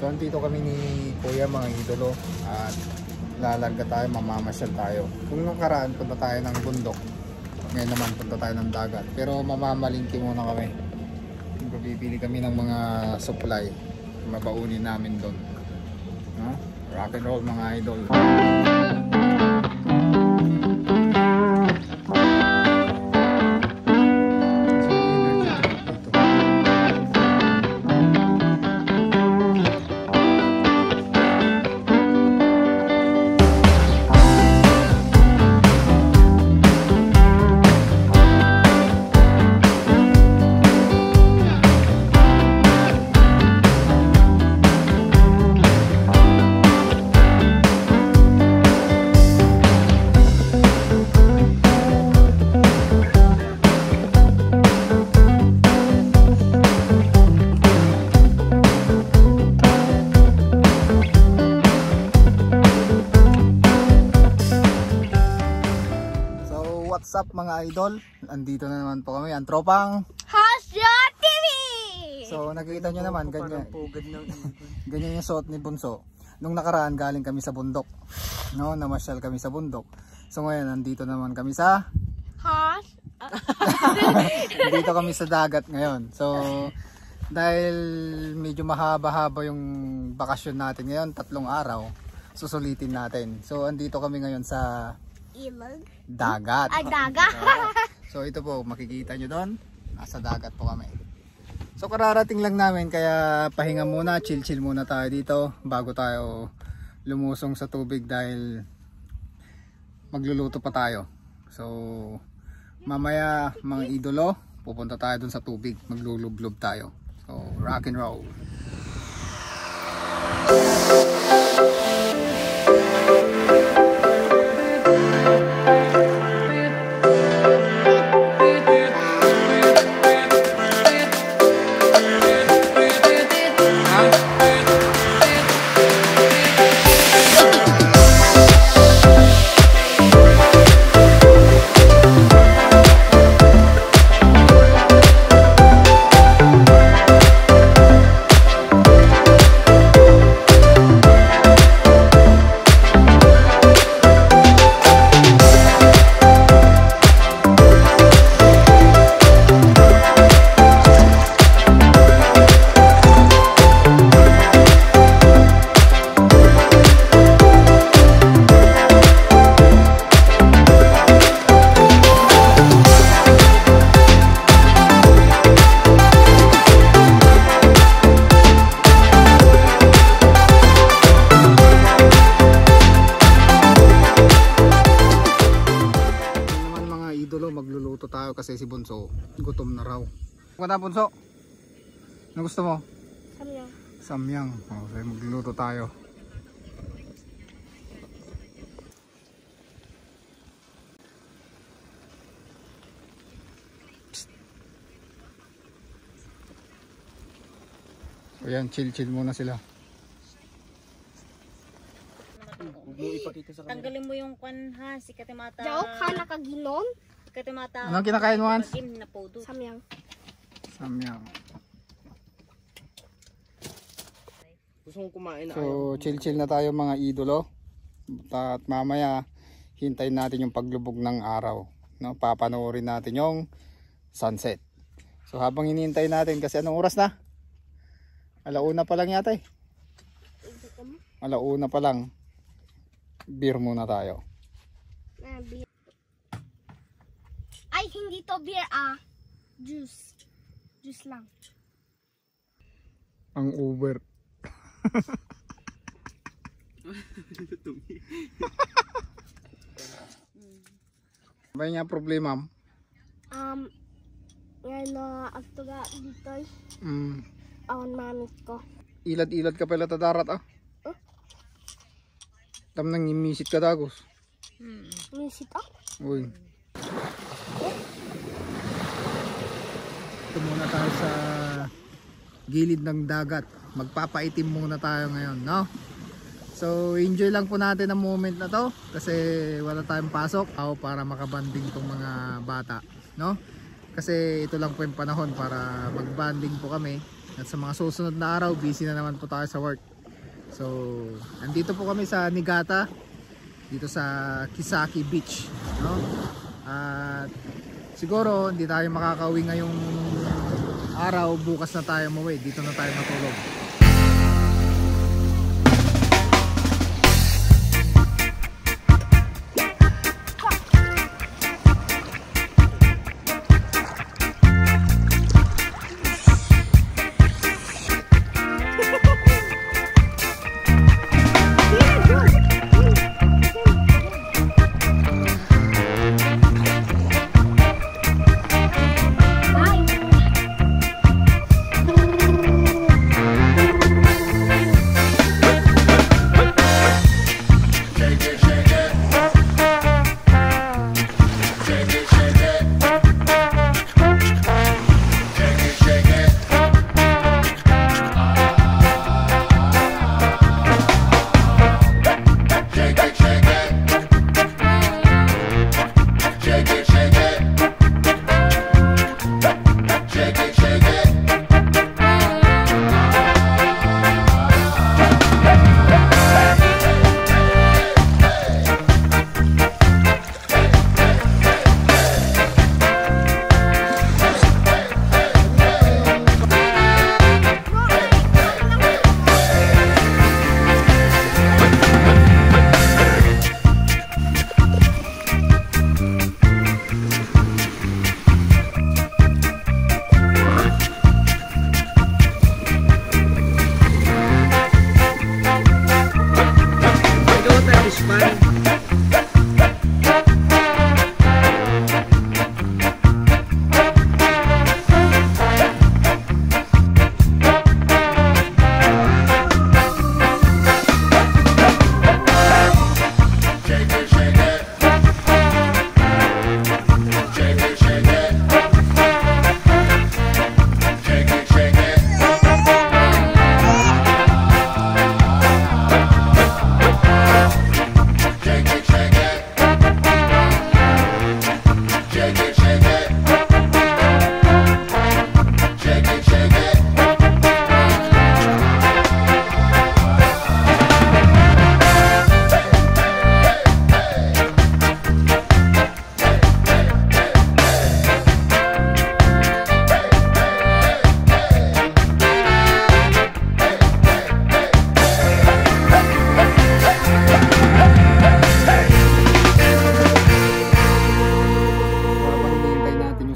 So andito kami ni Kuya mga idolo at lalarga tayo, mamamasyal tayo. Kung nakaraan punta tayo ng bundok, ngayon naman punta tayo ng dagat. Pero mamamalingki muna kami. Bibili kami ng mga supply, mabaunin namin doon. Rock and roll mga idol. What's up mga idol? Andito na naman po kami, ang tropang Hasya TV! So nakikita nyo naman, ganyan ganyan yung suot ni Bunso. Nung nakaraan galing kami sa bundok, no? Namasyal kami sa bundok. So ngayon nandito naman kami sa Nandito kami sa dagat ngayon. So dahil medyo mahaba-haba yung bakasyon natin ngayon, 3 araw, susulitin natin. So andito kami ngayon sa Ilog? Dagat. Ay, dagat. So ito po, makikita nyo doon, nasa dagat po kami. So kararating lang namin, kaya pahinga muna, chill muna tayo dito bago tayo lumusong sa tubig dahil magluluto pa tayo. So mamaya mga idolo, pupunta tayo doon sa tubig, maglulublob tayo. So rock and roll. Magluluto tayo kasi si Bunso gutom na raw. Ano Bunso? Ano gusto mo? Samyang. Samyang. Okay, magluluto tayo. Ayan, chill muna sila. Tanggalin mo yung kwan ha, si Katimata. Jao ka nakaginom? Katimata. Anong kinakain mo, Hans? Samyang. Samyang. Gusto kong kumain na. So chill na tayo mga idolo. At mamaya hintayin natin yung paglubog ng araw, no? Papanoorin natin yung sunset. So habang hinihintay natin, kasi anong oras na? 1:00 pa lang yata eh. 1:00 pa lang. Beer muna tayo. Beer. Ay, hindi to beer juice. Juice lang. Ang Uber. May nga problema. Ngayon na agtuga dito. Awan mamit ko. Ilad ka pala tadarat Tam nang imisit ka dagos. Misit Uy. Ito muna tayo sa gilid ng dagat. Magpapaitim muna tayo ngayon, no? So enjoy lang po natin ang moment na to kasi wala tayong pasok para makabanding tong mga bata, no? Kasi ito lang po yung panahon para magbanding po kami. At sa mga susunod na araw, busy na naman po tayo sa work. So, andito po kami sa Niigata, dito sa Kisaki Beach, no? At siguro hindi tayo makakauwi ngayong araw, bukas na tayo umuwi, dito na tayo matulog.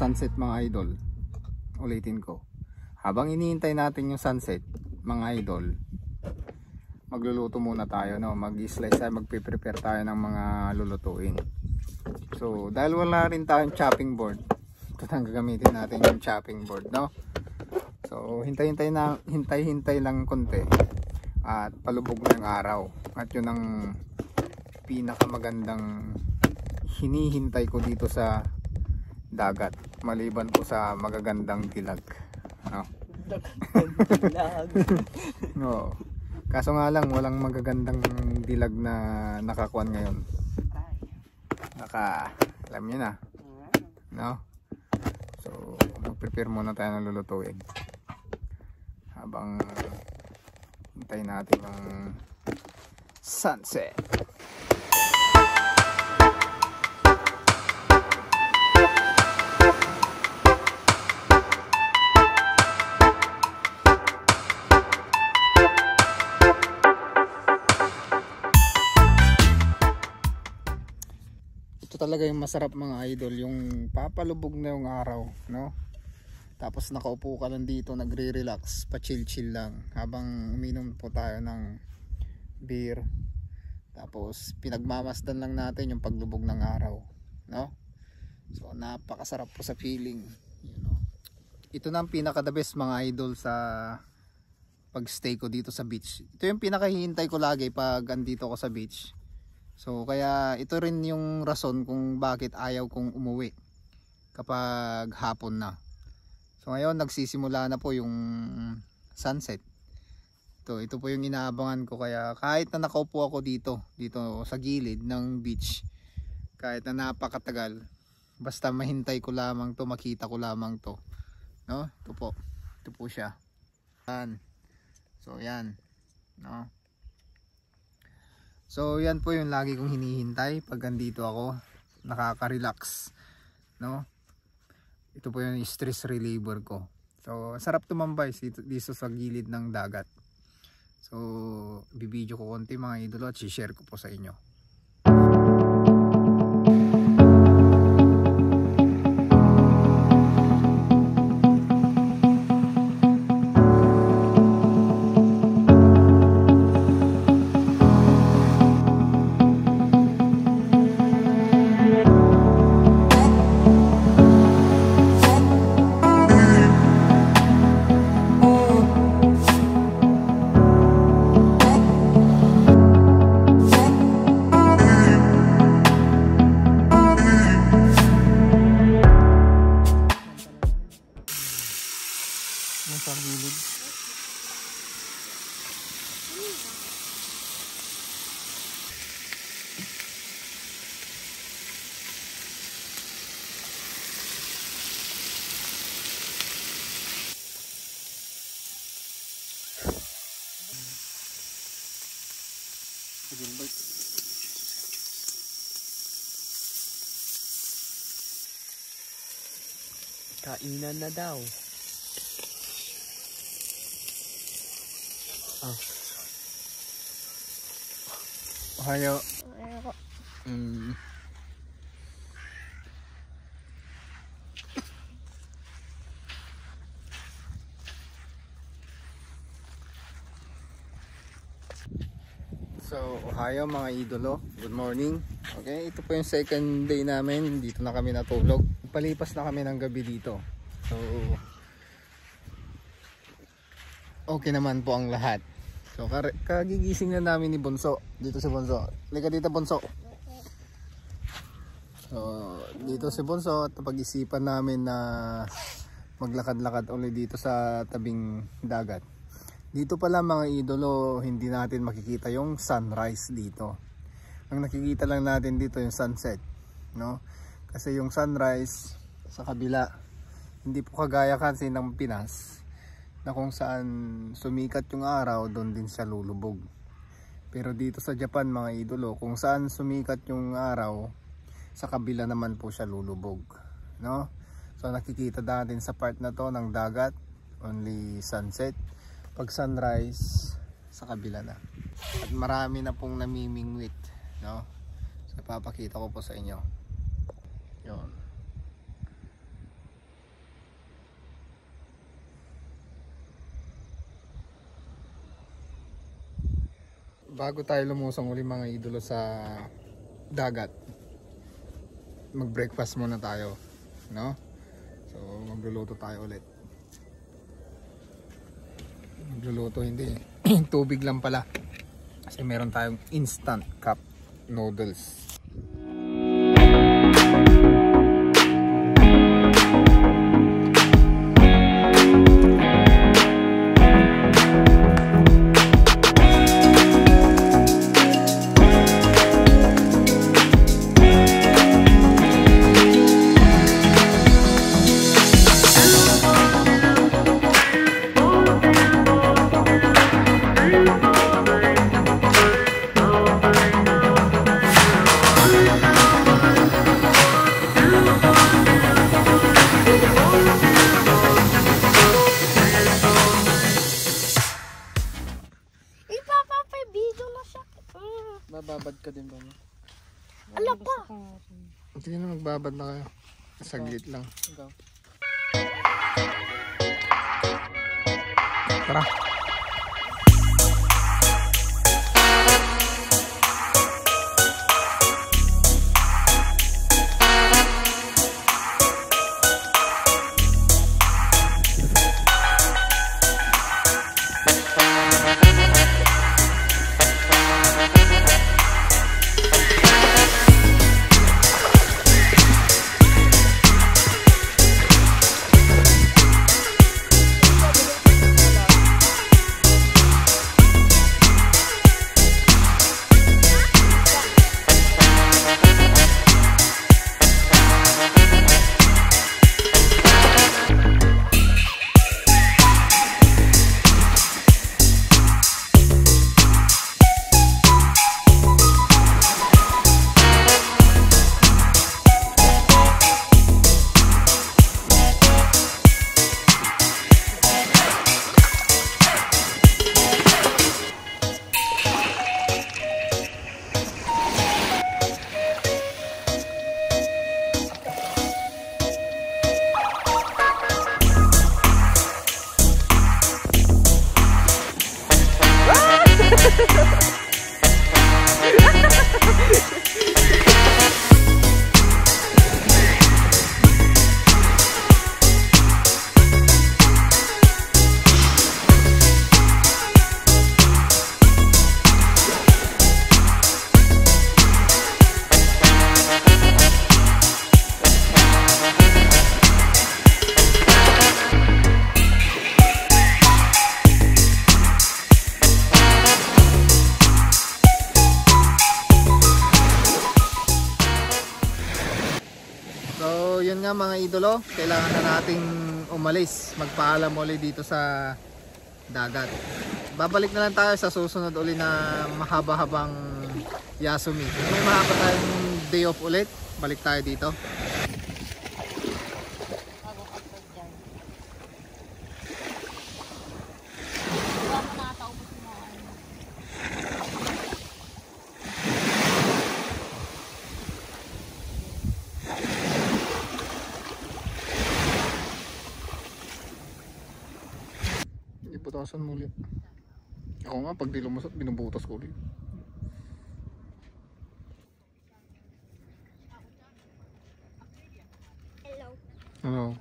Sunset mga idol, ulitin ko, habang iniintay natin yung sunset mga idol, magluluto muna tayo, no? Mag-slice tayo, magpe-prepare tayo ng mga lulutuin. So dahil wala rin tayong chopping board, ito nang gagamitin natin yung chopping board, no? So hintay-hintay lang konti at palubog na yung araw, at yun ang pinakamagandang hinihintay ko dito sa dagat, maliban po sa magagandang dilag, no? No. Kaso nga lang walang magagandang dilag na nakakuan ngayon. Alam niyo na, no? So mag-prepare muna tayo ng lulutuin habang hintay natin ang sunset. Talaga yung masarap mga idol, yung papalubog na yung araw, no? Tapos nakaupo ka lang dito, nagre-relax, pa-chill-chill lang habang uminom po tayo ng beer. Tapos pinagmamasdan lang natin yung paglubog ng araw, no? So napakasarap po sa feeling, you know. Ito na ang pinaka the best mga idol sa pag-stay ko dito sa beach. Ito yung pinakahihintay ko lagi pag andito ako sa beach. So kaya ito rin yung rason kung bakit ayaw kong umuwi kapag hapon na. So ngayon nagsisimula na po yung sunset. Ito po yung inaabangan ko, kaya kahit na nakaupo ako dito sa gilid ng beach, kahit na napakatagal, basta mahintay ko lamang to, makita ko lamang to, no? Ito po siya. So yan, no? So yan po yung lagi kong hinihintay pag andito ako, nakaka-relax, no? Ito po yung stress reliever ko. So sarap tumambay dito sa gilid ng dagat. So bibidyo ko konti mga idolo at share ko po sa inyo. Sa gilid. Kainan na daw. Ohayo. Ayoko. So, ohayo mga idolo. Good morning. Okay, ito po yung second day namin. Dito na kami natulog. Palipas na kami ng gabi dito. So, okay naman po ang lahat. So, kagigising na namin ni Bunso. Dito si Bunso. Lika dito, Bunso. So, dito si Bunso at pag-isipan namin na maglakad-lakad ulit dito sa tabing dagat. Dito pala mga idolo, hindi natin makikita yung sunrise dito. Ang nakikita lang natin dito yung sunset, no? Kasi yung sunrise sa kabila, hindi po kagaya kasi ng Pinas na kung saan sumikat yung araw, doon din siya lulubog. Pero dito sa Japan mga idolo, kung saan sumikat yung araw, sa kabila naman po siya lulubog, no? So nakikita natin sa part na to ng dagat, only sunset. Pag sunrise, sa kabila na. At marami na pong namimingwit, no? So papakita ko po sa inyo. Yun. Bago tayo lumusong uli mga idolo sa dagat, mag-breakfast muna tayo, no? So magluluto tayo ulit. Magluluto hindi tubig lang pala kasi meron tayong instant cup noodles. Bababad ka din ba mo? Ala pa! Hindi na magbabad na kayo. Saglit lang. Tara. So yun nga mga idolo, kailangan na nating umalis, magpaalam ulit dito sa dagat. Babalik na lang tayo sa susunod ulit na mahaba-habang Yasumi. Kung may mahaba tayong day off ulit, balik tayo dito. Putasan mo ulit. Ako nga, pag di lumusot, binubutas ko ulit. Hello. Ano?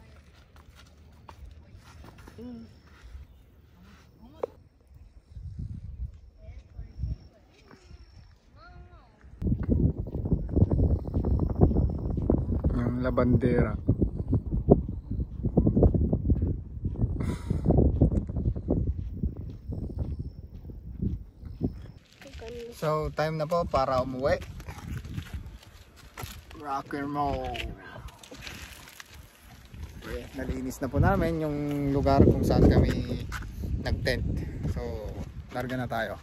Yung labandera. So, time na po para umuwi. Rock and roll. Okay, nalinis na po namin yung lugar kung saan kami nag-tent. So, larga na tayo.